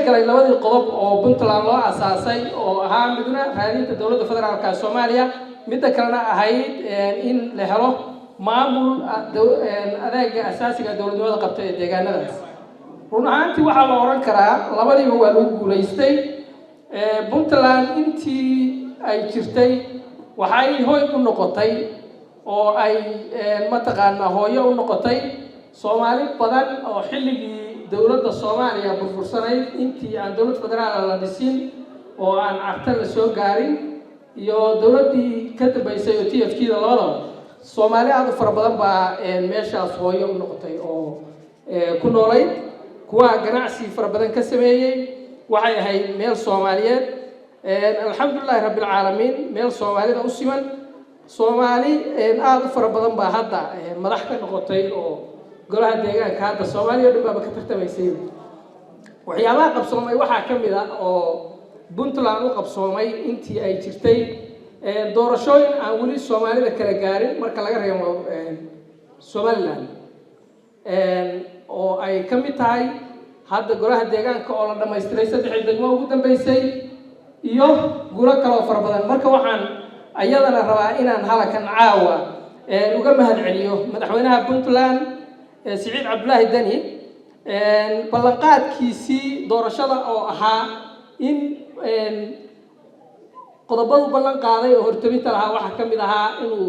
galay labadii qodob oo Puntland loo asaasay oo ahaa midna raadinta dawladda federaalka Soomaaliya midda kalena ahayd in la helo maamul adeega asaasiga dawladnimada qabta ee deegaanadaas run ahaantii waxaa la oran karaa labadiiba waa lagu guuleystay Puntland intii ay jirtay waxay hooy u noqotay oo ay mataqaanaa hooyo u noqotay Soomaali badan oo xilligii dawladda Soomaaliya burbursanay intii aan dawlad federaal la dhisin oo aan artan la soo gaarin iyo dawladdii ka dambeysay oo TFT-da labadaba Soomaali aad u fara badan baa meeshaas hooyo u noqotay oo ku noolayd kuwa ganacsi fara badan ka sameeyay waxay ahayd meel Soomaaliyeed alxamdulillaah rabbil caalamiin meel Soomaalida u siman Soomaali aad u fara badan baa hadda madax ka noqotay oo golaha deegaanka hadda Soomaaliya dhan baa ka tartamaysay waxyaabaha qabsoomay waxaa ka mid ah oo Puntland u qabsoomay intii ay jirtay doorashooyin aan weli Soomaalida kala gaarin marka laga reebo Somaliland oo ay ka mid tahay hadda golaha deegaanka oo la dhammaystiray 3 degmo ugu dambeysay iyo gulo kale oo fara badan marka waxaan ayadana rabaa inaan halakan caawa uga mahadceliyo madaxweynaha Puntland Siciid Cabdullaahi Dani ballanqaadkiisii doorashada oo ahaa in qodobadu ballan qaaday oo hortaminta lahaa waxa ka mid ahaa inuu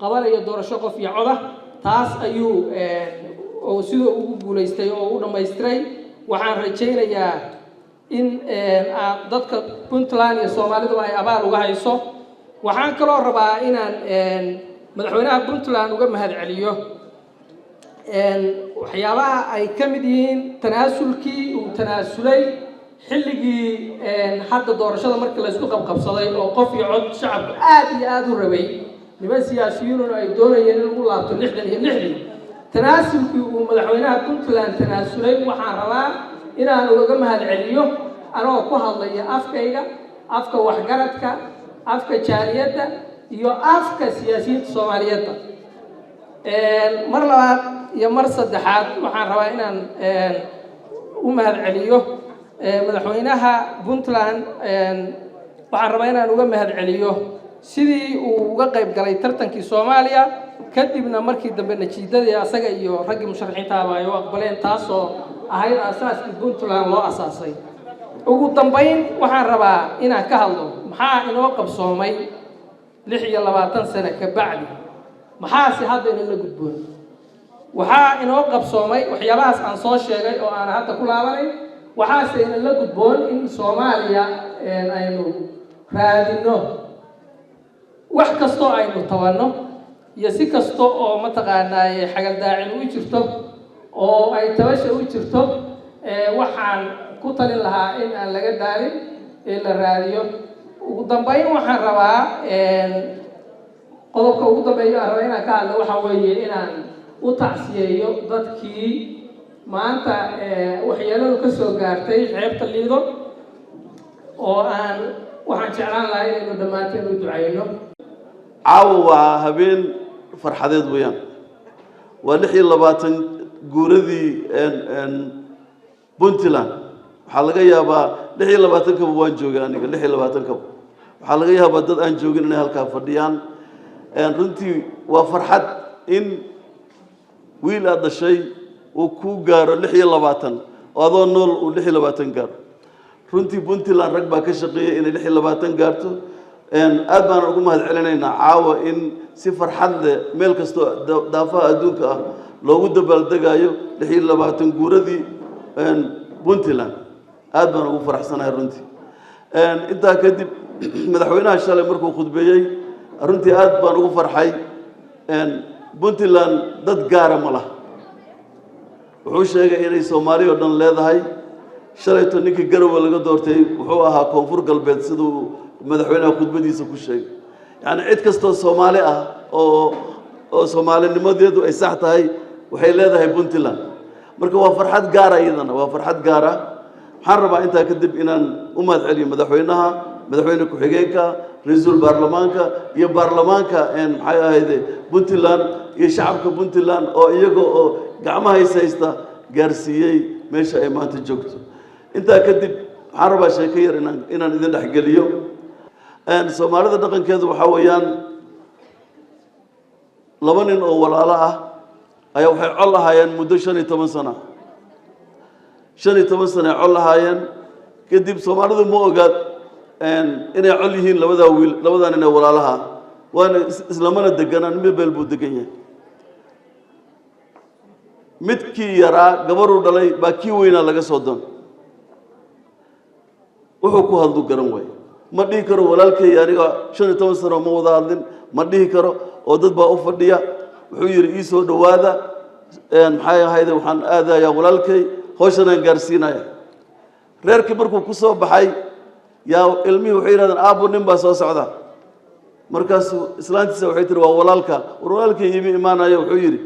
qabanayo doorasho qof iyo cod ah taas ayuu oo sidoo ugu guuleystay oo u dhammaystiray waxaan rajaynayaa in dadka Puntland iyo Soomaalidu ay abaal uga hayso waxaan kaloo rabaa inaan madaxweynaha Puntland uga mahadceliyo waxyaabaha ay ka mid yihiin tanaasulkii uu tanaasulay xilligii hadda doorashada markii la isku qabqabsaday oo qof iyo cod shacabku aad u rabay niman siyaasiyiin ay doonayeen in lagu laabto 66 tanaasulkii uu madaxweynaha Puntland tanaasulay waxaan rabaa inaan uga mahadceliyo anoo ku hadlaya afkayga afka waxgaradka afka jaaliyadda iyo afka siyaasiyiinta Soomaaliyeed mar labaad iyo mar saddexaad waxaan rabaa inaan u mahadceliyo madaxweynaha Puntland waxaan rabaa inaan uga mahadceliyo sidii uu uga qayb galay tartankii Soomaaliya kadibna markii dambe natiijadii asaga iyo ragii musharaxiinta ay u aqbaleen taasoo ahayd asaaskii Puntland loo asaasay ugu dambeyn waxaan rabaa inaan ka hadlo maxaa inoo qabsoomay 26 sano ka bacdi maxaa si hadda in la gudboon waxaa inoo qabsoomay waxyaabahaas aan soo sheegay oo aan hadda ku laabanay waxaase in la gudboon in Soomaaliya aynu raadino wax kasto aynu tabanno iyo si kasto oo mataqaanaa xagal daacin u jirto oo ay tabasha u jirto waxaan ku talin lahaa in aan laga daalin ee la raadiyo ugu dambeyn waxaan rabaa qodobka ugu dambeeya aan rabaa inaan ka hadlo waxa weeye inaan u tacsiyeeyo dadkii maanta waxyeeladu ka soo gaartay xeebta Liido oo aan waxaan jeclaan lahaa inaynu dhammaanteen u ducayno caawa habeen farxadeed weeyaan waa 26 guuradii Puntland waxaa laga yaabaa 26 kaba waan joogaa aniga 26 kaba waxaa laga yaabaa dad aan joogin inay halkaa fadhiyaan runtii waa farxad in wiil aad dhashay uu ku gaaro 26 oo adoo nool uu 26 gaaro runtii Puntland rag baa ka shaqeeyay inay 26 gaarto aad baan ugu mahadcelinaynaa caawa in si farxad leh meel kasto daafaha adduunka ah loogu dabaaldegayo 26 guuradii Puntland aad baan ugu faraxsanahay runtii intaa kadib madaxweynaha shalay markuu khudbeeyay runtii aad baan ugu farxay Puntland dad gaara ma laha wuxuu sheegay inay Soomaaliya oo dhan leedahay shalayto ninkii Garowe laga doortay wuxuu ahaa koonfur galbeed sidoo madaxweynaha khudbadiisa ku sheegay yani cid kastoo Soomaali ah oo Soomaalinimadeedu ay sax tahay waxay leedahay Puntland marka waa farxad gaar ah iyadana waa farxad gaar ah waxaan rabaa intaa kadib inaan u mahadceliyo madaxweyne ku-xigeenka ra'iisul baarlamaanka iyo baarlamaanka maxay ahayd Puntland iyo shacabka Puntland oo iyaga oo gacmaha haysta gaarsiiyay meesha ay maanta joogto intaa kadib waxaan rabaa sheeko yar inaan idin dhexgeliyo soomaalida dhaqankeedu waxaa weeyaan laba nin oo walaalo ah ayaa waxay col lahaayeen muddo 15 sano 15 sano col lahaayeen kadib Soomaalidu ma ogaad inay col yihiin labadan nin ee walaalaha waana islamana deganaan meel buu degan yahay midkii yaraa gabar uu dhalay baa kii weynaa laga soo doon wuxuu ku hadlu garan way ma dhihi karo walaalkay aniga 15 sano ma wada hadlin ma dhihi karo oo dad baa u fadhiya wuxuu yiri ii soo dhawaada maxay ahayd waxaan aadayaa walaalkay hooshana gaarsiinaya reerkii markuu ku soo baxay yaa ilmihii waxay yiraahdeen aabo nin baa soo socda markaas islaantiisa waxay tiri waa walaalkay imi imaanaya wuxuu yiri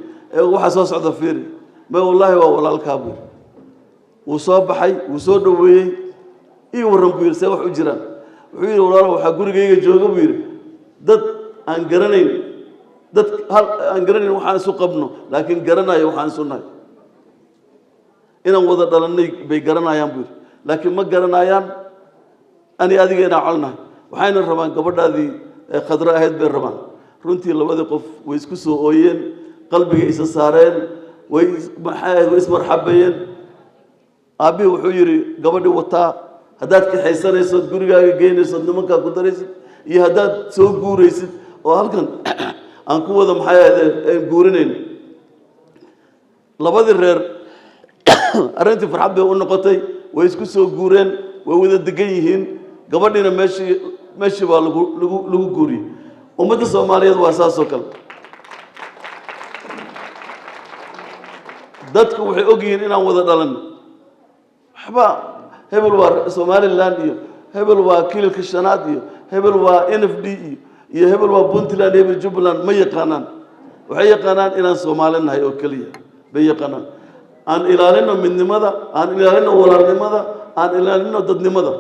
waxa soo socda fiiri ma wallahi waa walaalka buu wuu soo baxay wuu soo dhaweeyay ii waran buu yiri wax u jiraan wuxuu yiri walaal waxa gurigayga jooga buu yiri dad aan garanayn waxaan isu qabno laakiin garanayo waxaan isu nahay inaan wada dhalanay bay garanayaan buu yiri laakiin ma garanayaan ani adiga inaan colnahay waxayna rabaan gabadhaadii khadra ahayd bay rabaan runtii labadii qof way isku soo ooyeen qalbiga isa saareen way ismarxabayeen aabi wuxuu yiri gabadhi wataa hadaad ka xaysanayso gurigaaga geynayso nimanka ku daraysid iyo hadaad soo guuraysid oo halkan aan ku wada guurinayn labadii reer arintii farxad bay u noqotay way isku soo guureen way wada degan yihiin gabadhina meeshii baa lagu guuriyay ummadda Soomaaliyeed waa saas oo kale dadku waxay ogyihiin inaan wada dhalan waxba hebel waa Somaliland iyo hebel waa kilka shanaad iyo hebel waa NFD iyo hebel waa Puntland hebel Jubaland ma yaqaanaan waxay yaqaanaan inaan Soomaalinahay oo kaliya bay yaqaanaan aan ilaalino midnimada aan ilaalino walaalnimada aan ilaalino dadnimada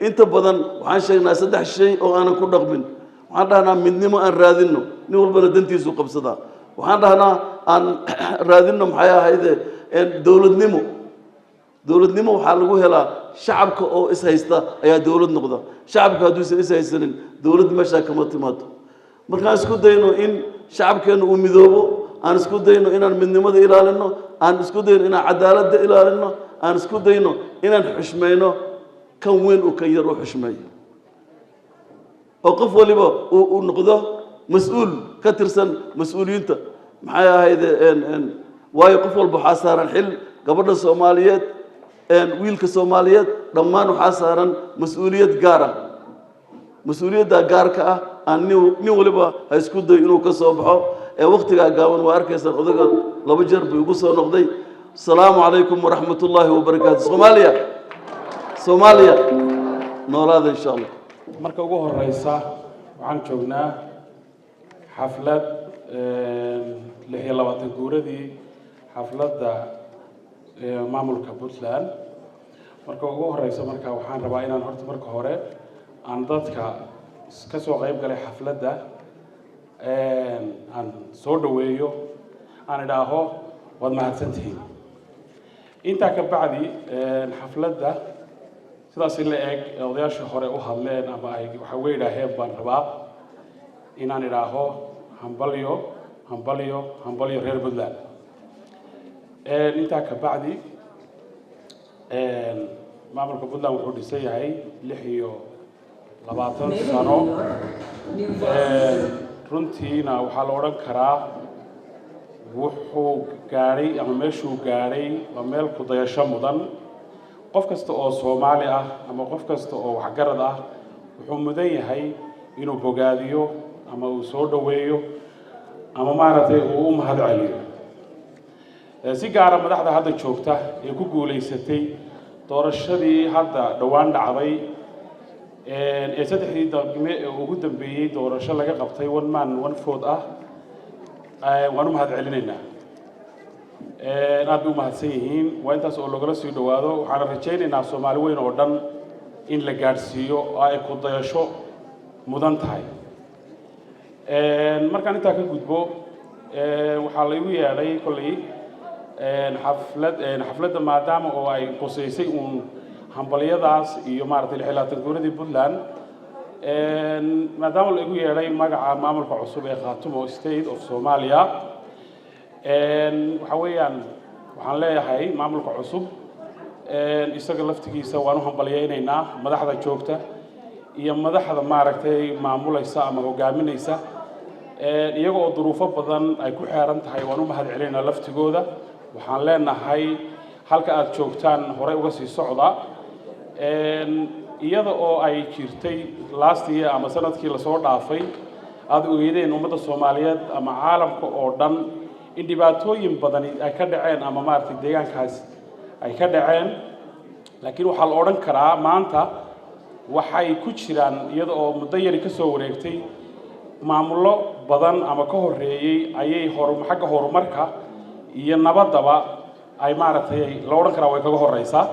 inta badan waxaan sheegnaa saddex shay oo aanan ku dhaqmin waxaan dhahnaa midnimo aan raadino nin walba dantiisu qabsada waxaan dhahnaa aan raadino maxay ahayd dawladnimo waxaa lagu helaa shacabka oo is haysta ayaa dawlad noqda shacabka hadduu is haysanin dawlad meesha kama timaado markaan isku dayno in shacabkeenu uu midoobo aan isku dayno inaan midnimada ilaalino aan isku dayno inaan cadaaladda ilaalino aan isku dayno inaan xushmayno kan weyn oo kan yar oo xushmeeyo oo qof waliba uu noqdo mas'uul ka tirsan mas'uuliyiinta maxay ahayd waayo qof walba waxaa saaran xil gabadha Soomaaliyeed wiilka Soomaaliyeed dhammaan waxaa saaran mas'uuliyad gaar ah mas'uuliyadda gaarka ah aan nin waliba ha isku dayo inuu ka soo baxo waqtiga gaaban waa arkaysan odaga laba jeer buu ugu soo noqday assalaamu calaykum waraxmatullaahi wabarakaatu Soomaaliya noolaada insha Allah marka ugu horeysa waxaan joognaa xaflad 26 guuradii xafladda maamulka Puntland marka ugu horeysa marka waxaan rabaa inaan horta marka hore aan dadka ka soo qayb galay xafladda aan soo dhaweeyo aan idhaaho waad mahadsantihiin intaa ka bacdi xafladda sidaas la eeg odayaashii hore u hadleen ama ay waxa way idhaaheen baan rabaa inaan idhaaho hambalyo reer Puntland intaa ka bacdi maamulka Puntland wuxuu dhisay yahay 26 sano runtiina waxaa la odhan karaa wuxuu gaadhay ama meeshuu gaadhay waa meel ku dayasho mudan qof kasta oo Soomaali ah ama qof kasta oo waxgarad ah wuxuu mudan yahay inuu bogaadiyo ama uu soo dhaweeyo ama maaragtay uu u mahad celiyo si gaar ah madaxda hadda joogta ee ku guuleysatay doorashadii hadda dhawaan dhacday ee saddexdii degme ee ugu dambeeyay doorasho laga qabtay one man one vote ah waan u mahad celinaynaa aad u mahadsan yihiin waa intaas oo lagala sii dhawaado waxaan rajaynaynaa Soomaali weyn oo dhan in la gaarsiiyo oo ay ku dayasho mudan tahay markaan intaa ka gudbo waxaa la igu yeedhay kolley xafladda maadaama oo ay qosaysay hambalyadaas iyo maaragtay xilaatan guuradii Puntland maadaama la igu yeeray magaca maamulka cusub ee Khaatumo State of Somalia waxa weeyaan waxaan leeyahay maamulka cusub isaga laftigiisa waan u hambalyaynaynaa madaxda joogta iyo madaxda maaragtay maamulaysa ama hogaaminaysa iyaga oo duruufo badan ay ku xeeran tahay waan u mahadcelinaynaa laftigooda waxaan leenahay halka aad joogtaan hore uga sii socda iyada oo ay jirtay last year ama sanadkii la soo dhaafay aad ogeydeen ummadda Soomaaliyeed ama caalamka oo dhan in dhibaatooyin badan ay ka dhaceen ama maaragtay deegaankaas ay ka dhaceen laakiin waxa la oran karaa maanta waxay ku jiraan iyada oo muddo yar ka soo wareegtay maamulo badan ama ka horeeyay ayay xagga horumarka iyo nabadaba ay maaragtay la oran karaa way kaga horeysaa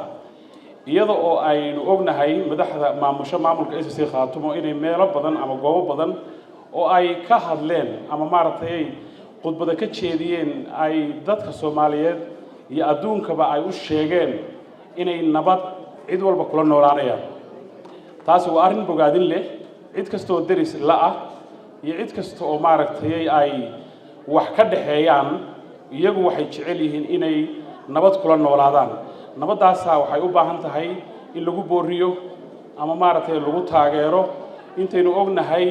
iyada oo aynu ognahay madaxda maamulka SSC Khaatumo inay meelo badan ama goobo badan oo ay ka hadleen ama maaragtay khudbada ka jeediyeen ay dadka Soomaaliyeed iyo adduunkaba ay u sheegeen inay nabad cid walba kula noolaanayaan taasi waa arrin bogaadin leh cid kasta oo deris la ah iyo cid kasta oo maaragtay ay wax ka dhaxeeyaan iyagu waxay jecel yihiin inay nabad kula noolaadaan nabadaas waxay u baahan tahay in lagu booriyo ama maaragtay lagu taageero intaynu ognahay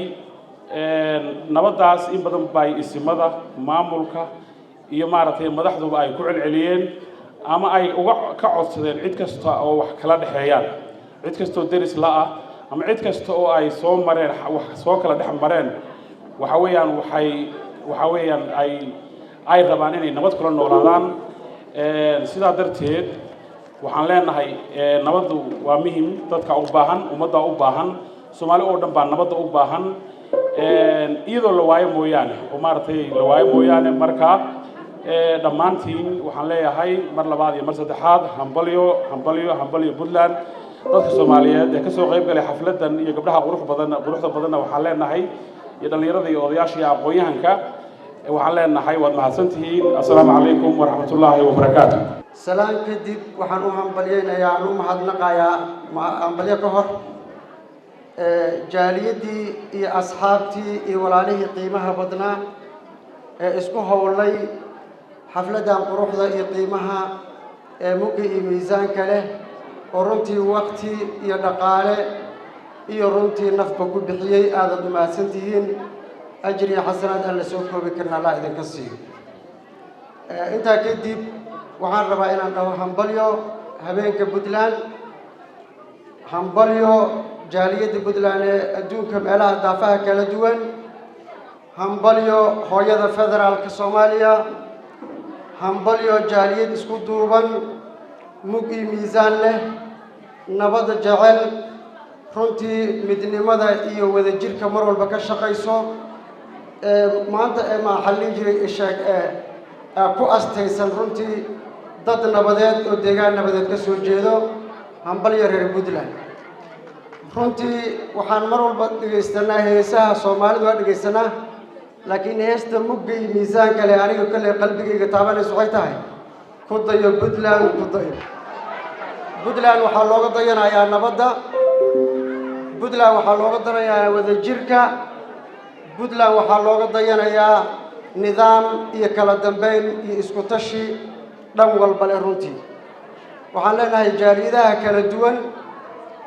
nabadaas in badan bay isimada maamulka iyo maaragtay madaxduba ay ku celceliyeen ama ay uga ka codsadeen cid kasta oo wax kala dhaxeeyaan cid kasta oo deris la ah ama cid kasta oo ay soo mareen wax soo kala dhex mareen waxa weeyaan ay rabaan inay nabad kula noolaadaan sidaa darteed waxaan leenahay nabadu waa muhiim dadka u baahan ummadda u baahan Soomaali oo dhan baa nabadda u baahan iyadoo la waayo mooyaane oo maaragtay la waayo mooyaane marka dhammaantiin waxaan leeyahay mar labaad iyo mar saddexaad hambalyo Puntland dadka Soomaaliyeed ee ka soo qayb galay xafladan iyo gabdhaha quruxda badan waxaan leenahay iyo dhalinyarada iyo odayaasha iyo aqoon-yahanka waxaan leenahay waad mahadsantihiin assalaamu calaykum waraxmatullaahi wabarakaatuh salaan kadib waxaan u hambalyaynayaa aan u mahadnaqayaa hambalyo ka hor jaaliyadii iyo asxaabtii iyo walaalihii qiimaha badnaa ee isku howlay xafladan quruxda iyo qiimaha ee mugga iyo miisaanka leh oo runtii waqti iyo dhaqaale iyo runtii nafba ku bixiyey aadaad u mahadsantihiin ajri iyo xasanaad aan la soo koobi karna allah idinka siiyo intaa kadib waxaan rabaa inaan dhaho hambalyo habeenka Puntland hambalyo jaaliyadda Puntland ee adduunka meelaha daafaha kala duwan hambalyo hooyada federaalka Soomaaliya hambalyo jaaliyad isku duuban mug iyo miisaan leh nabada jecel runtii midnimada iyo wadajirka mar walba ka shaqayso maanta ma xallin jiray ishaag ku astaysan runtii dad nabadeed oo deegaan nabadeed ka soo jeedo hambalyo reer Puntland runtii waxaan mar walba dhageysanaa heesaha Soomaalidu waa dhageysanaa laakiin heesta mugga iyo miisaanka leh aniga kale qalbigayga taabanayso waxay tahay ku dayo Puntland ku dayo Puntland waxaa looga dayanayaa nabadda Puntland waxaa looga dayanayaa wadajirka Puntland waxaa looga dayanayaa nidaam iyo kala dambeyn iyo isku tashi dhan walba leh runtii waxaan leenahay jaaliyadaha kala duwan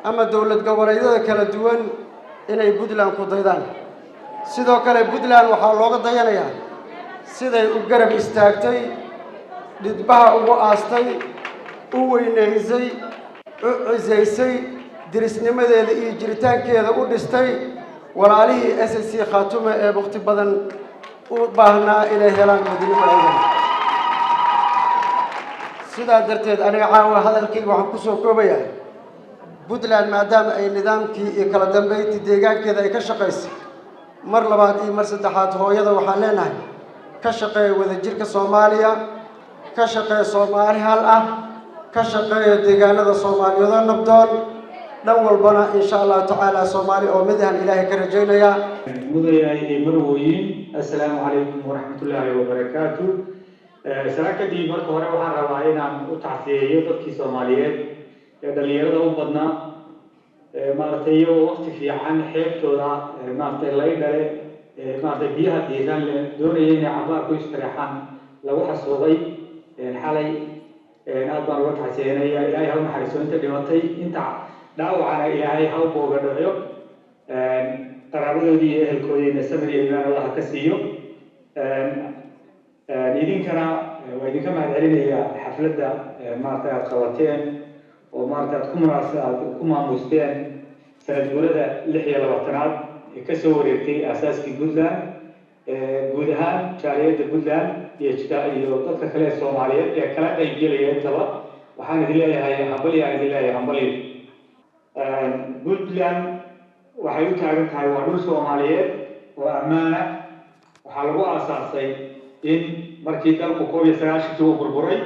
ama dawlad goboleedyada kala duwan inay Puntland ku daydaan sidoo kale Puntland waxaa looga dayanayaa siday u garab istaagtay dhidbaha ugu aastay u weynaysay u cisaysay dirisnimadeeda iyo jiritaankeeda u dhistay walaalihii SSC Khaatumo ee waqti badan u baahnaa inay helaan midnimo sidaa darteed aniga caawa hadalkayga waxaan ku soo koobayaa Puntland maadaama ay nidaamkii iyo kala dambeyntii deegaankeeda ay ka shaqaysay mar labaad iyo mar saddexaad hooyada waxaan leenahay ka shaqeeya wadajirka Soomaaliya ka shaqeeya Soomaali hal ah ka shaqeeya deegaanada Soomaaliyeed oo nabdoon dhan walbana insha Allah tacaala Soomaali oo midahan Ilaahay ka rajaynaya mudayay marwooyin assalaamu calaykum waraxmatullaahi wabarakaatuh salaakadii marka hore waxaan rabaa inaan u tacsiyeeyo dadkii Soomaaliyeed dhalinyarada u badnaa maaragtay iyagoo waqti fiican xeebtooda maaragtay laga dhale maaragtay biyaha diiran leh doonaya inay cabaar ku istareexaan lagu xasuuqay xalay aad baan uga taxseenaya ilaahay ha u naxariiso inta dhimatay inta dhaawacana ilaahay ha u booga dhaco qaraabadoodii iyo ehelkoodiina samir iyo imaan Allah ka siiyo idinkana waa idinka mahadcelinayaa xafladda maaragtay aad qabateen oo maaragtay aad ku maamuusteen sanad guurada 26aad ee ka soo wareegtay aasaaskii Puntland guud ahaan jaaliyadda Puntland iyo dadka kale ee Soomaaliyeed ee kala qaybgelaya intaba waxaan idin leeyahay hambali Puntland waxay u taagan tahay waa dhul Soomaaliyeed oo ammaan ah waxaa lagu aasaasay in markii dalku 19 uu burburay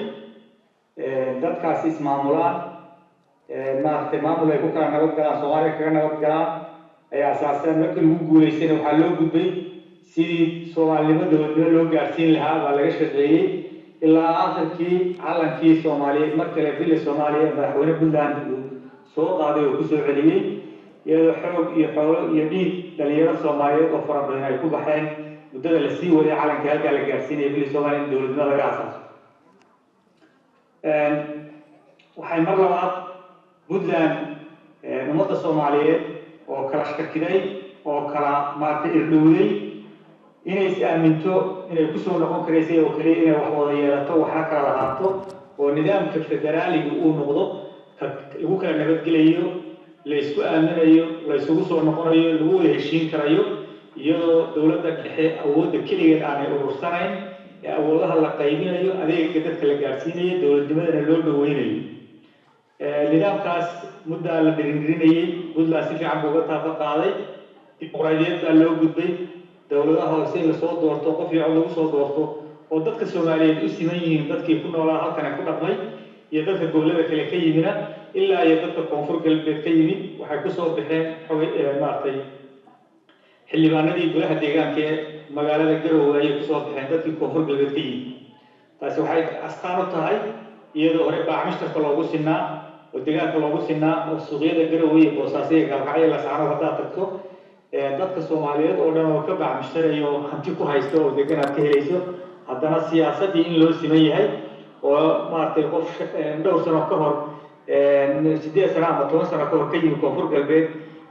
dadkaas ismaamulaan maaragtay maamul ay ku kala nabad galaan Soomaaliya kaga nabad galaan ay aasaaseen markii lagu guuleystay waxaa loo gudbay sidii Soomaalinimadooda loo gaarsiin lahaa baa laga shaqeeyay ilaa aakhirkii calankii Soomaaliyeed markii la filay Soomaaliya madaxweyne Puntland soo qaaday oo ku soo celiyay iyadoo xoog iyo xoolo iyo dhiig dhalinyaro Soomaaliyeed oo fara badan ay ku baxeen muddada la sii waday calanka halka la gaarsiinay filay Soomaaliya dowladnimada laga aasaaso waxay mar labaad Puntland ummadda Soomaaliyeed oo kala shaqakiday oo kala maartay irdhowday inay is aaminto inay ku soo noqon karaysay oo kaliya inay wax wada yeelato waxa kala lahaato oo nidaamka federaaliga uu noqdo lagu kala nabadgelayo la isku aaminayo la isugu soo noqonayo lagu wada heshiin karayo iyadoo dowladda dhexe awoodda keligeed aanay urursanayn ee awoodaha la qaybinayo adeegga dadka la gaarsiinayo dowladnimadana loo dhaweynayo nidaamkaas muddaa la dhirinayay Puntland si fiican uga taaba qaaday dimuqraadiyad baa loo gudbay dowladaha hoose la soo doorto qof iyo cod lagu soo doorto oo dadka Soomaaliyeed u siman yihiin dadkii ku noolaa halkan ku dhaqmay iyo dadka gobollada kale ka yimina ilaa iyo dadka koonfur galbeed ka yimid waxay ku soo baxeen maartay xildhibaanadii golaha deegaanka ee magaalada Garowe ay ku soo baxeen dadkii koonfur galbeed ka yimid taasi waxay astaan u tahay iyadoo hore baacmishtarka loogu sinaa oo deegaanka loogu sinaa oo suuqyada Garowe iyo Boosaaso iyo Galkacyo la saaro hadaa tagto dadka Soomaaliyeed oo dhan oo ka baacmishtareeyo hanti ku haysto oo deegaanka ka helayso haddana siyaasadii in loo siman yahay oo maartay qof dhowr sano ka hor 8 sano ama 10 sano ka hor ka yimid koonfur galbeed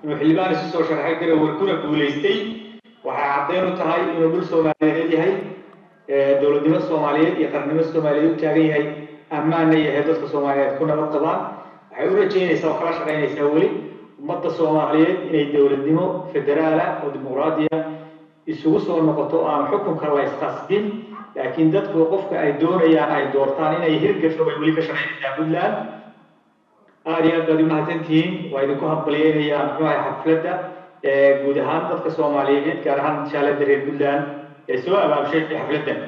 inuu xildhibaan isu soo sharaxay Garowe kuna guuleystay waxay caddeyn u tahay inuu dhul Soomaaliyeed yahay dowladnimo Soomaaliyeed iyo qarnimo Soomaaliyeed u taagan yahay ammaanna yahay dadka Soomaaliyeed ku nabad qabaan waxay u rajeynaysaa oo kala shaqeynaysaa weli ummadda Soomaaliyeed inay dowladnimo federaal ah oo dimuqraadiya isugu soo noqoto aan xukunka la isqasbin laakiin dadku qofka ay doonayaan ay doortaan inay hirgasho way weli ka shaqeynaysaa Puntland aad iyo aad baad u mahadsantihiin waa idinku hambalyeynaya xafladda guud ahaan dadka Soomaaliyeed gaar ahaan jaaliyadda reer Puntland ee soo abaabshay xafladdan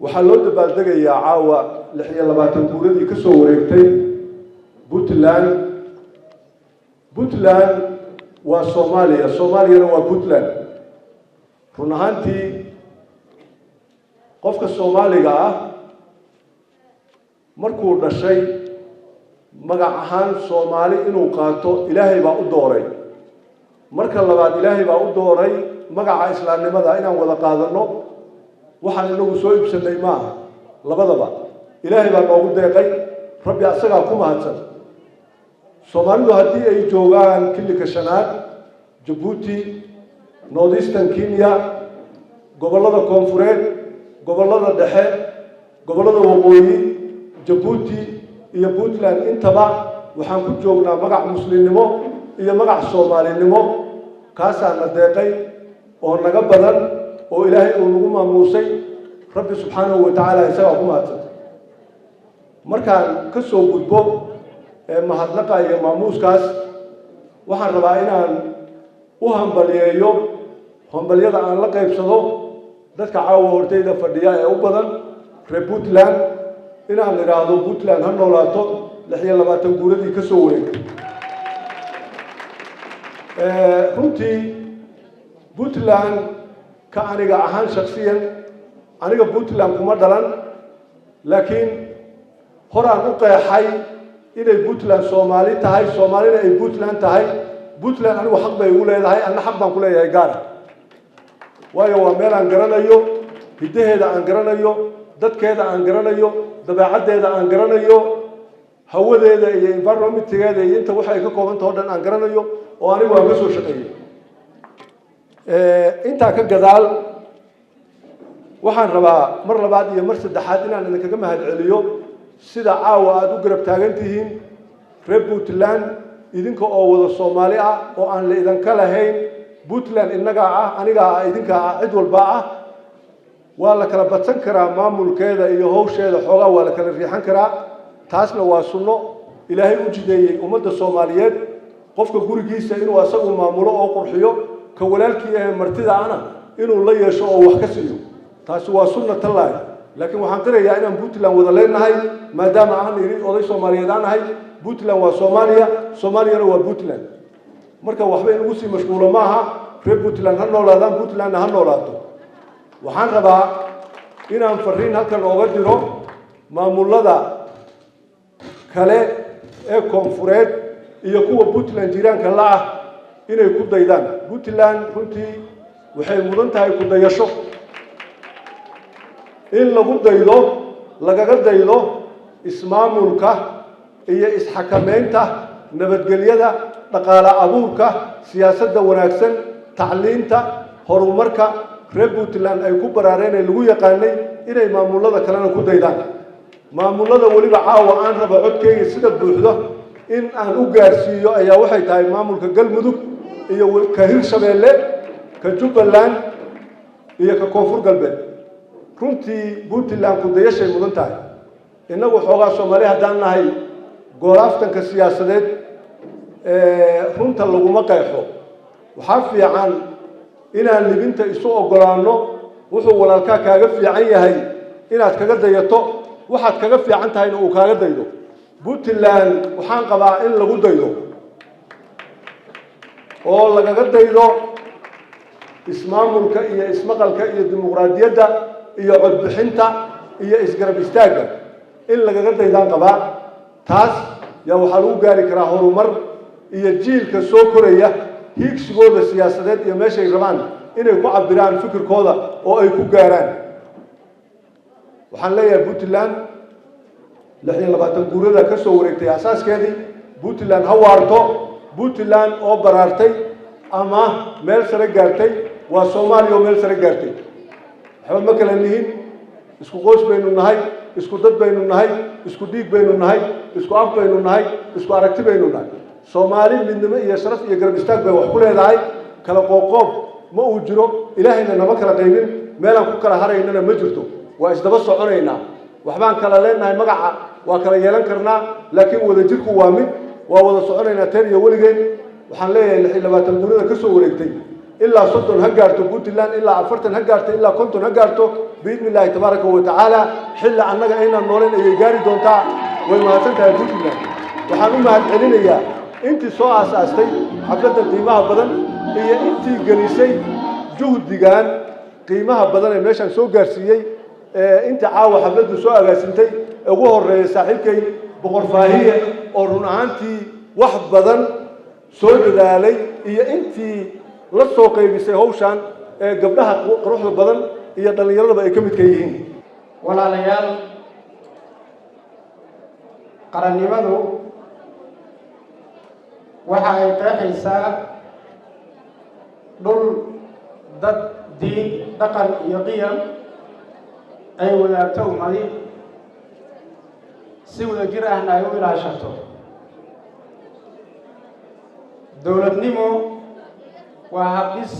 waxaa loo dabaaldegayaa caawa 26 guuradii ka soo wareegtay Puntland waa Soomaaliya Soomaaliyana waa Puntland run ahaantii qofka Soomaaliga ah markuu dhashay magac ahaan Soomaali inuu qaato Ilaahay baa u dooray marka labaad Ilaahay baa u dooray magaca islaamnimada inaan wada qaadano waxaan inagu soo iibsanay maaha labadaba ilaahay baa noogu deeqay rabbi asagaa ku mahadsan soomaalidu haddii ay joogaan kilika shanaad jabuuti north eastern kenya gobollada koonfureed gobollada dhexe gobollada waqooyi jabuuti iyo puntland intaba waxaan ku joognaa magac muslimnimo iyo magac soomaalinimo kaasaa na deeqay oo naga badan oo ilaahay uu nagu maamuusay rabbi subxaanahu wa tacaala isagaa ku mahadsan markaan ka soo gudbo mahadnaqa iyo maamuuskaas waxaan rabaa inaan u hambaliyeeyo hambalyada aan la qaybsado dadka caawa hortayda fadhiya ee u badan reer puntland inaan idhaahdo puntland ha noolaato 26 guuradii ka soo wareegay runtii puntland ka aniga ahaan shakhsiyan aniga puntland kuma dhalan laakiin horaan u qeexay inay puntland soomaali tahay soomaalina ay puntland tahay puntland anigu xaq bay ugu leedahay anna xaq baan ku leeyahay gaara waayo waa meel aan garanayo hiddaheeda aan garanayo dadkeeda aan garanayo dabeecaddeeda aan garanayo hawadeeda iyo environmentgeeda iyo inta waxay ka koobanta oo dhan aan garanayo oo anigu aan ka soo shaqeeyey intaa ka gadaal waxaan rabaa mar labaad iyo mar saddexaad inaan idinkaga mahadceliyo sida caawa aada u garab taagan tihiin reer puntland idinka oo wada soomaali ah oo aan la idinka lahayn puntland innagaa ah anigaa ah idinkaa ah cid walbaa ah waa la kala badsan karaa maamulkeeda iyo hawsheeda xoogaa waa la kala riixan karaa taasna waa sunno ilaahay u jideeyey ummadda soomaaliyeed qofka gurigiisa inuu asagu maamulo oo qurxiyo ka walaalkii ee martida ana inuu la yeesho oo wax ka siiyo taasi waa sunna tallaahi laakiin waxaan qirayaa inaan puntland wada leenahay maadaama aan idhi oday soomaaliyeed aan ahay puntland waa soomaaliya soomaaliyana waa puntland marka waxba in lagu sii mashquulo maaha reer puntland ha noolaadaan puntlandna ha noolaato waxaan rabaa inaan fariin halkan ooga diro maamulada kale ee koonfureed iyo kuwa puntland jiraanka la ah inay ku daydaan puntland runtii waxay mudan tahay ku dayasho in lagu daydo lagaga daydo ismaamulka iyo isxakameynta nabadgelyada dhaqaale abuurka siyaasadda wanaagsan tacliinta horumarka reer puntland ay ku baraareen ee lagu yaqaanay inay maamulada kalena ku daydaan maamulada weliba caawa aan raba codkeyga sida buuxdo in aan u gaarsiiyo ayaa waxay tahay maamulka galmudug iyo ka hirshabeelle ka jubbaland iyo ka koonfur galbeed runtii puntland ku dayashay mudan tahay innagu xoogaa soomaali haddaan nahay goolaaftanka siyaasadeed runta laguma qeexo waxaa fiican inaan libinta isu ogolaano wuxuu walaalkaa kaaga fiican yahay inaad kaga dayato waxaad kaga fiican tahayna uu kaaga daydo puntland waxaan qabaa in lagu daydo oo lagaga daydo ismaamulka iyo ismaqalka iyo dimuqraadiyadda iyo codbixinta iyo isgarab istaagga in lagaga daydaan qabaa taas yaa waxaa lagu gaari karaa horumar iyo jiilka soo koraya hiigsigooda siyaasadeed iyo meeshay rabaan inay ku cabiraan fikirkooda oo ay ku gaaraan waxaan leeyahay puntland 26 guurada ka soo wareegtay asaaskeedii puntland ha waarto puntland oo baraartay ama meel sare gaartay waa soomaaliya oo meel sare gaartay waxba ma kala nihin isku qoys baynu nahay isku dad baynu nahay isku dhiig baynu nahay isku af baynu nahay isku aragti baynu nahay soomaali midnimo iyo sharaf iyo garab istaag bay wax ku leedahay kala qooqoob ma uu jiro ilaahayna nama kala qaybin meelaan ku kala haraynana ma jirto waa isdaba soconaynaa waxbaan kala leenahay magaca waa kala yeelan karnaa laakiin wada jirku waa mid waa wada soconaynaa teen iyo weligeen waxaan leeyahay 26 guurada ka soo wareegtay ilaa 30 ha gaarto puntland ilaa 40 ha gaarto ilaa 50 ha gaarto biidni illaahi tabaaraka wa tacaala xilli annaga aynaan nooleen ayay gaari doontaa way mahadsan tahay puntland waxaan u mahadcelinayaa intii soo aasaastay xafladda qiimaha badan iyo intii gelisay juhdigan qiimaha badan ee meeshaan soo gaarsiiyey intii caawa xafladdu soo agaasintay ugu horeeyay saaxiibkay boqor faahiye oo run ahaantii wax badan soo dadaalay iyo intii la soo qaybisay hawshan ee gabdhaha quruxda badan iyo dhallinyaradaba ay ka midka yihiin walaalayaal qarannimadu waxa ay qeexaysaa dhul dad diin dhaqan iyo qiyam ay wadaagto ummadi si wadajir ahna ay u ilaashato dowladnimo waa habdhis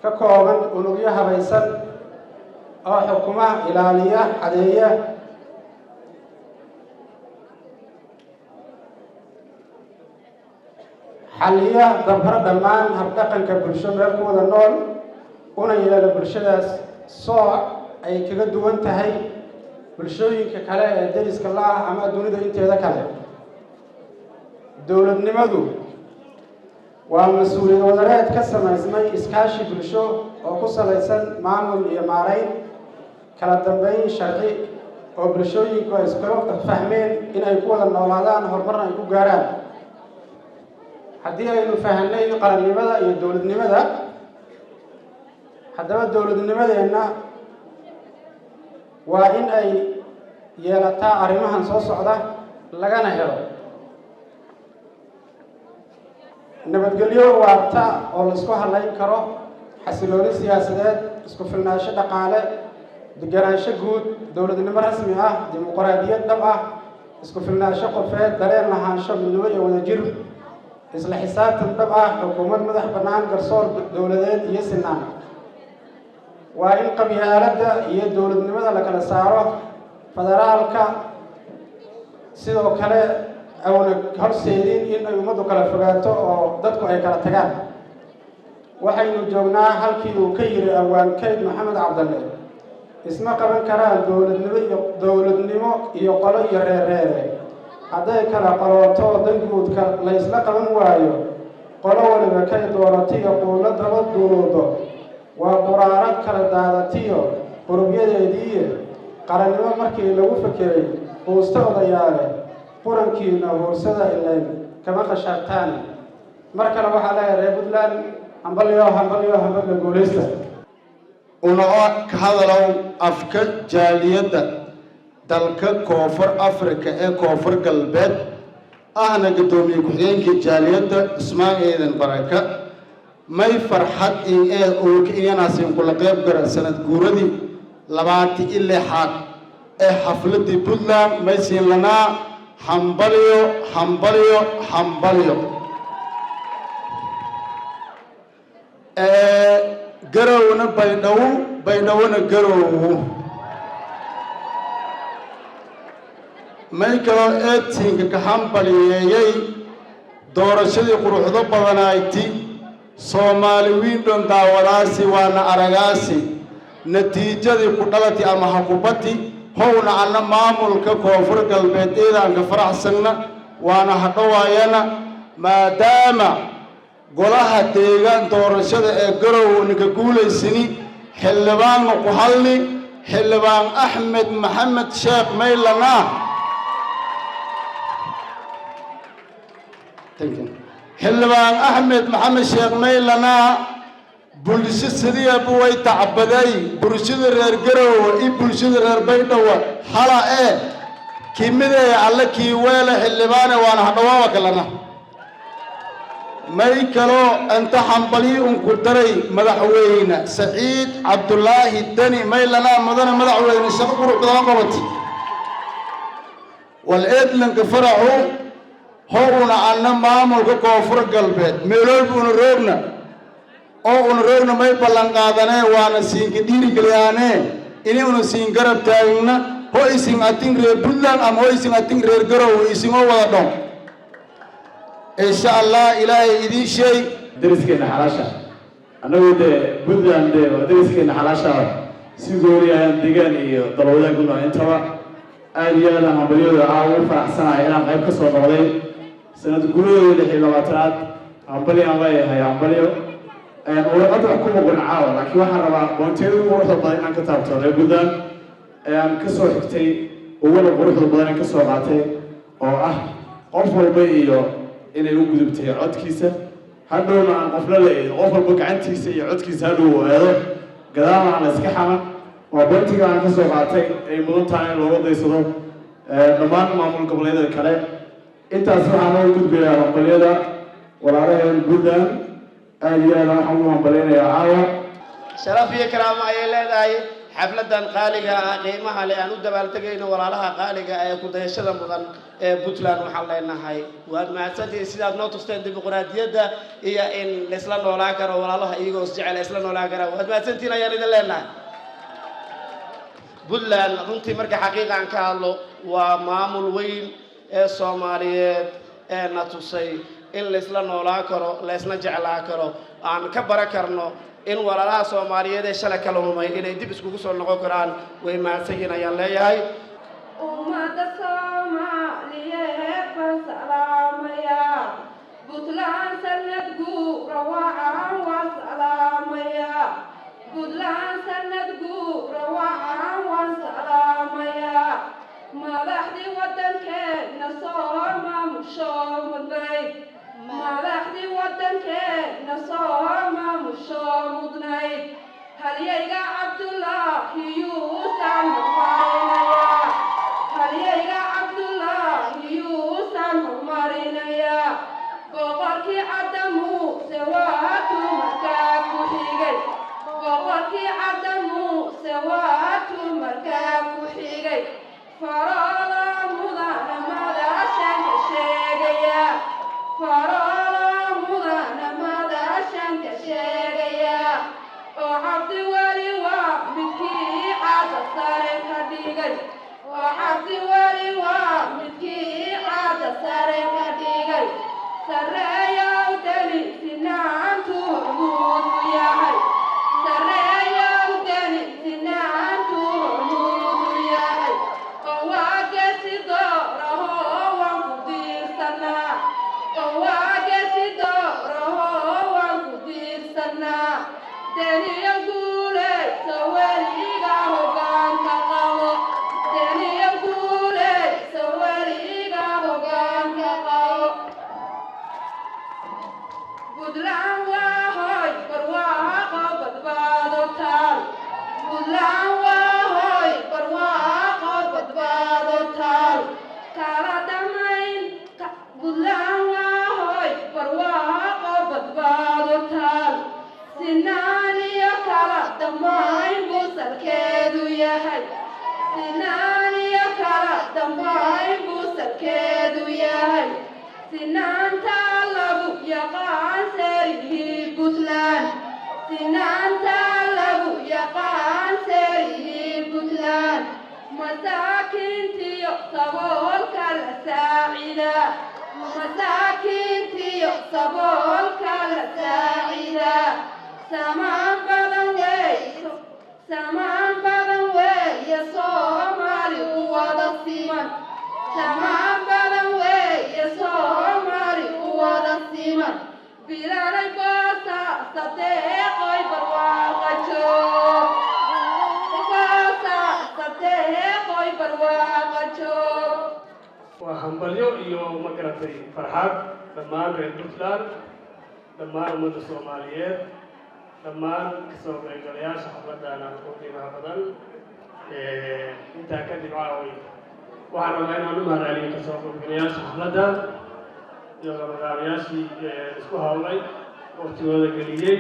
ka kooban unugyo habaysan oo xukuma ilaaliya cadeeya xalliya dabra dhammaan habdhaqanka bulsho meel ku wada nool una yeelo bulshadaas sooc ay kaga duwan tahay bulshooyinka kale ee dariska la ah ama dunida inteeda kale dowladnimadu waa mas-uuliyad wadareed ka samaysmay iskaashi bulsho oo ku salaysan maamul iyo maarayn kala dambeyn sharci oo bulshooyinku ay iskula fahmeen inay ku wada noolaadaan horumarna ay ku gaaraan haddii aynu fahanay qarannimada iyo dowladnimada haddaba dowladnimadeenna waa in ay yeelataa arrimahan soo socda lagana helo nabadgelyo waarta oo la isku halayn karo xasilooni siyaasadeed isku filnaansho dhaqaale deganaansho guud dowladnimo rasmi ah dimuqraadiyad dhab ah isku filnaansho qofeed dareen lahaansho midnimo iyo wadajir isla xisaabtan dhab ah xukuumad madax bannaan garsoor dowladeed iyo sinaan waa in qabyaaladda iyo dowladnimada la kala saaro federaalka sidoo kale awna horseedin in ay ummaddu kala fogaato oo dadku ay kala tagaan waxaynu joognaa halkii uu ka yiri awaan kayd maxamed cabdalle isma qaban karaan dowladnimo iyo qolo iyo reereere hadday kala qalooto danguudka la isla qaban waayo qolo waliba kay dooratiyo quulo daba duuluudo waa buraarad kala daadatiyo qurubyadeediiye qarannimo markii lagu fekeray quusta odayaale qurankiina huursada ilayn kama khashaabtaan mar kale waxaa leeyahay reer puntland hambalyo guulaysta unaco ka hadalow afka jaaliyadda dalka koonfur afrika ee koonfur galbeed ahna guddoomiye ku-xigeenkii jaaliyadda cusmaan ciidan baraka may farxad in ee uulka inyanaasin kula qayb gara sanad guuradii 26 ee xafladii puntland may siin lanaa hambalyo garowna baydhowna garow may kaloo eedtiinka ka hambaliyeeyay doorashadii quruxdo badanayti soomaali wiindhon daawadaasi waana aragaasi natiijadii ku dhalati ama hakubati howna anna maamulka koonfur galbeed eedaanka faraxsanna waana hadhowaayana maadaama golaha deegaan doorashada ee garow ninka guulaysani xildhibaanna ku hadli xildhibaan axmed maxamed sheekh maylana xildhibaan axmed maxamed sheekh maylana bulsho sidiiba way tacbaday bulshada reer garow iyo bulshada reer baydhabo hala kimidee alla kii weela xildhibaane waana hadhawaawa kalana may kaloo anta hambalyo unku daray madaxweyne saciid cabdulaahi dani maylana mudane madaxweyne shaqo qurux badan qabati wal eedlanka faraxu howna anna maamulka koonfur galbeed meeloolbuuna roogna oo una roogna may ballan qaadanee waana siinka dhiirigeliyaanee inuuna siin garab taagna ho isin atin reer puntland ama ho isin atin reer garow isingoo wada dhon insha allah ilaahay idiin sheeg dariskeena xalaasha annagu dee puntland dee waa dariskeena xalaasha si gooni ayaan deegaan iyo dalwadaha gudbaan intaba aad iyo aad aan hambalyooda ugu faraxsanahay inaan qayb ka soo noqday sanad guuladooda 26aad hambalyo aan leeyahay hambalyo warqadda wax ku muuqan caawa laakiin waxaan rabaa boonteeda ugu quruxda badan inaan ka taabto reer puntland ayaan ka soo xigtay uguna quruxda badan aan ka soo qaatay oo ah qof walba iyo inay u gudubtay codkiisa hadhowna aan qofla la-eedin qof walba gacantiisa iyo codkiisa hadhow aado gadaalna aan la iska xaman waa bantiga aan ka soo qaatay ay mudan tahay in looga daysado dhammaan maamul goboleedyada kale intaas waxaa noo gudbayaa hambalyada walaalaheen Puntland aad iyo aad waxaan ugu hambalyaynayaa caawa sharaf iyo karaamo ayay leedahay xafladan qaaliga ah qiimaha leh aan u dabaaltegayno walaalaha qaaliga ee ku dayashada mudan ee Puntland waxaan leenahay waad mahadsantihiin sidaad noo tusteen dimuqraadiyadda iyo in la isla noolaan karo walaalaha iyagoo isjecel isla noolaan karo waad mahadsantihiin ayaan idin leenahay Puntland runtii marka xaqiiqan ka hadlo waa maamul weyn ee Soomaaliyeed ee na tusay in la isla noolaan karo la isna jeclaan karo aan ka baran karno in walaalaha Soomaaliyeed ee shalay kala lumay inay dib iskugu soo noqon karaan way mahadsanyihiin ayaan leeyahay ummada Soomaaliyeed baan salaamaya Puntland sanad guura waxaan waan salaamaya Puntland sanad guura waxaan waan salaamaya madaxdii waddankeena soo maamusho mudnayd madaxdii waddankeena soo maamusho mudnayd halyayga Cabdullaahi yuusan horumarinaya halyayga Cabdullaahi yuusan horumarinaya boqorkii Cadda Muuse waa tumarkaa ku xigay boqorkii Cadda Muuse waa tumarkaa ku xigay faroola mudana madashan ka sheegaya faroola mudana madashan ka sheegaya oo cabdi wali waa midkii Cadda sare ka dhigay oo cabdi wali waa midkii Cadda sare ka dhigay sareeyow deni sinaantu hormuud u yahay sareeyow deni sinaantu hormuud u yahay oo waa geesi dooraho waan ku diirsanaa oo waa geesi dooraho waan ku diirsanaa deniyo guuleyso weliga hoggaanka qabo deniyo guuleyso weliga hoggaanka qabo Puntland waa hoy barwaaqo badbaado taal Puntland waa hoy barwaaqo badbaado taal kala damayn Puntland waa hoy barwaaqo badbaado taal sinaan iyo kala damayn buu salkeedu yahay sinaan iyo kala damayn buu salkeedu yahay sinaanta lagu yaqaan serihii Puntland sinaanta lagu yaqaan serihii Puntland masaakiintiyo saboolka la saacida masaakiintiyo saboolka la saacida samaan badan weeye Soomaali u wada siman samaan badan weeye Soomaali u wada siman bilalay boosa sadeeqoy barwaaqa joog boosa sadeeqoy barwaaqa joog waa hambalyo iyo magaratay farxad dhammaan reer Puntland dhammaan ummadda Soomaaliyeed dhammaan kasoo qaybgalayaasha xafladana oo qiimaha badan intaa kadib caaway waxaan rabaa inaan u mahadceliyo kasoo qaybgalayaasha xafladda iyo gabagaabayaashii isku hawlay waqtigooda geliyey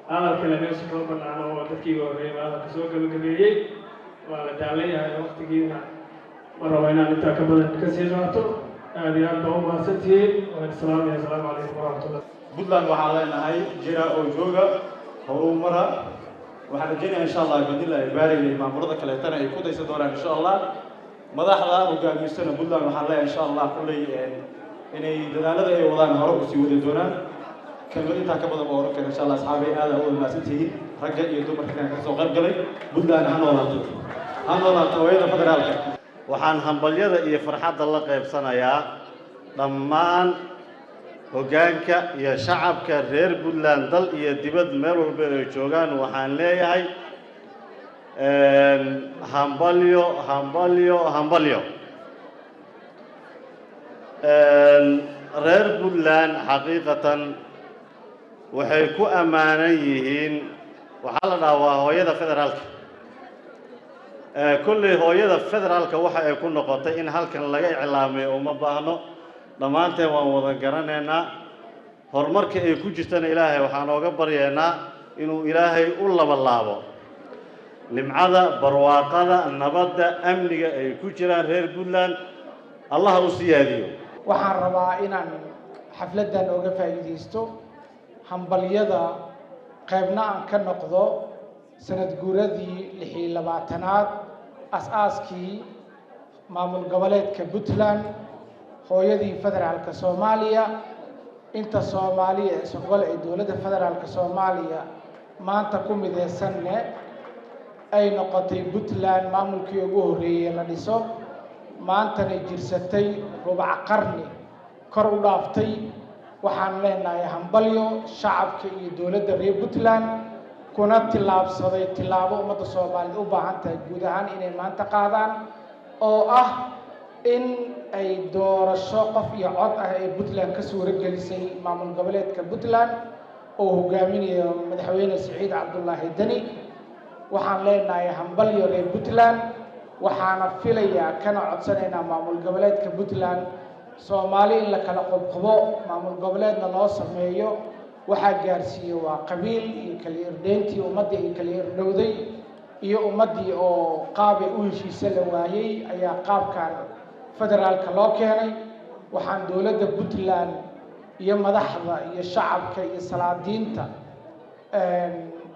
hadalka lameesha koo banaano oo dadkiiga horreeyay hadalka soo gabagabeeyey waa la daalanyahay waqtigiina ma rabo inaan intaa ka badan ka sii qaato aad iyo aad baa u mahadsantihiin waan islaamaya asalaamu calaykum waraxmatullah Puntland waxaan leenahay jira oo jooga horumara waxaan rajaynayaa insha Allah badilaa baariga maamulada kaleetana ay ku daysan doonaan insha Allah madaxda hogaamiyada Puntland waxaan leeyahay insha Allah kulay inay dadaalada ay wadaan hore u sii wadi doonaan kalma inta ka badan oo oran insha Allah asxaabay aad u wanaagsantihiin ragga iyo dumarka ka soo qayb galay Puntland ha noolaato wayda federaalka waxaan hambalyada iyo farxadda la qaybsanayaa dhammaan hoggaanka iyo shacabka reer Puntland dal iyo dibad meel walba ay joogaan waxaan leeyahay hambalyo reer Puntland xaqiiqatan waxay ku amaanan yihiin waxa la dhaawaa hooyada federaalka kulli hooyada federaalka waxa ay ku noqotay in halkan laga iclaamiyo uma baahno dhammaanteen waan wada garanaynaa horumarka ay ku jirtana ilaahay waxaan ooga baryaynaa inuu ilaahay u laabo nimcada barwaaqada nabadda amniga ay ku jiraan reer Puntland Allah u siyaadiyo waxaan rabaa inaan xafladan uga faa'iideysto hambaliyada qaybna aan ka noqdo sanad guuradii 26aad asaaskii maamul goboleedka Puntland hooyadii federaalka Soomaaliya inta Soomaaliya ee sogol ee dawladda federaalka Soomaaliya maanta ku mideysanne ay noqotay Puntland maamulkii ugu horeeyay la dhiso maantana jirsatay rubac qarni kor u dhaaftay waxaan leenahay hambalyo shacabka iyo dawladda reer Puntland kuna tilaabsaday tilaabo ummadda Soomaaliyeed u baahan tahay guud ahaan inay maanta qaadaan oo ah in ay doorasho qof iyo cod ah ee Puntland ka suura gelisay maamul goboleedka Puntland oo hogaaminayo madaxweyne Siciid Cabdullaahi Dani waxaan leenahay hambalyo reer Puntland waxaana filayaa kana codsanaynaa maamul goboleedka Puntland Soomaali in la kala qodqobo maamul goboleedna loo sameeyo waxa gaarsiiyo waa qabiil iyo kala irdeyntii ummadii ay kala irdhowday iyo ummadii oo qaab ay u heshiisay la waayay ayaa qaabkan federaalka loo keenay waxaan dawladda Puntland iyo madaxda iyo shacabka iyo salaadiinta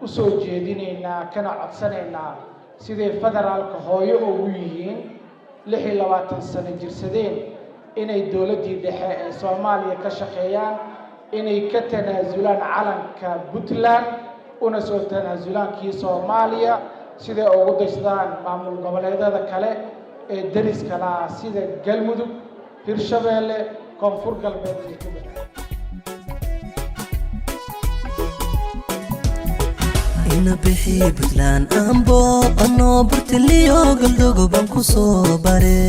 u soo jeedinaynaa kana codsanaynaa sidee federaalka hooyo ugu yihiin 26 sano jirsadeen inay dawladdii dhexe ee Soomaaliya ka shaqeeyaan inay ka tanaasulaan calanka Puntland una soo tanaasulaan kii Soomaaliya sida ugu daystaan maamul goboleedyada kale ee dariska la sida Galmudug Hirshabeelle Koonfur Galbeed iyo Jubbaland ina bixi Puntland ambo ano burtiliyo galdogo ban ku soo bare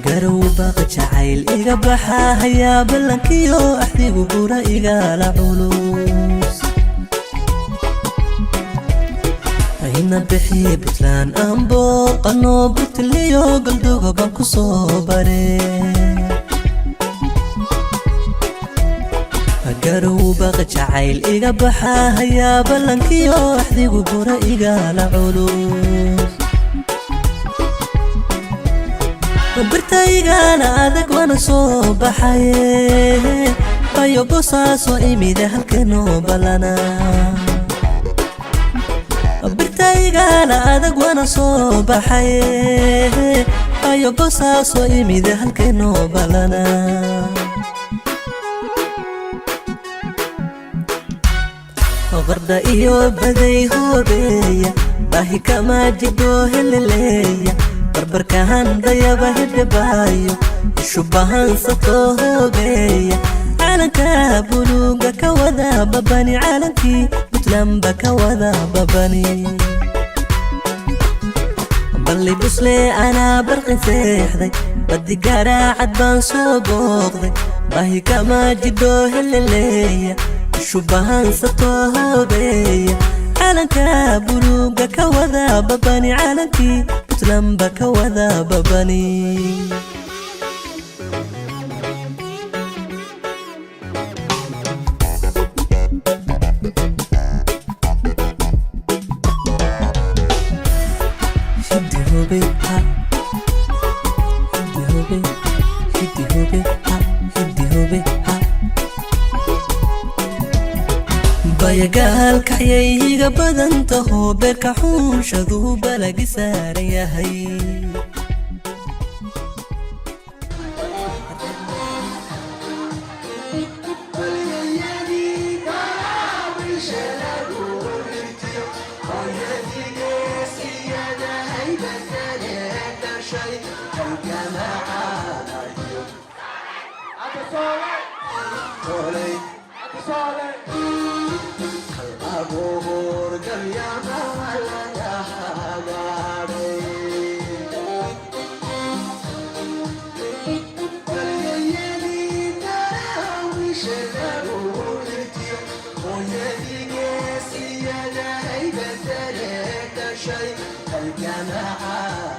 garuba jacayl iga baxa haya balankiyo ahdigu gura iga la culus ina bixi Puntland ambo ano burtiliyo galdogo ban ku soo bare garuba jacayl iga baxa haya balankiyo ahdigu gura iga la culus birtaygana adag wana soo baxay bayo bosaaso imide halkanoo balana birtaygana adag wana soo baxay bayo bosaaso imide halkanoo balana qarda iyo baday hoobeeya bahi kama jido heleleeya barbarkahan dayaba hidhibaayo ishubahan satoo hoobeeya calanka buluuga ka wada babani calankii Puntlandba ka wada babani balli busle anaa barqin seexday badi garaacad baan soo booqday bahi kama jido heleleeya ishubahan satoo hoobeeya calanka buluuga ka wada babani calankii Puntlandba ka wada babani bayagaal kaxyay iga badan taho beerka xuunshadu balagi saaran yahay الجماعة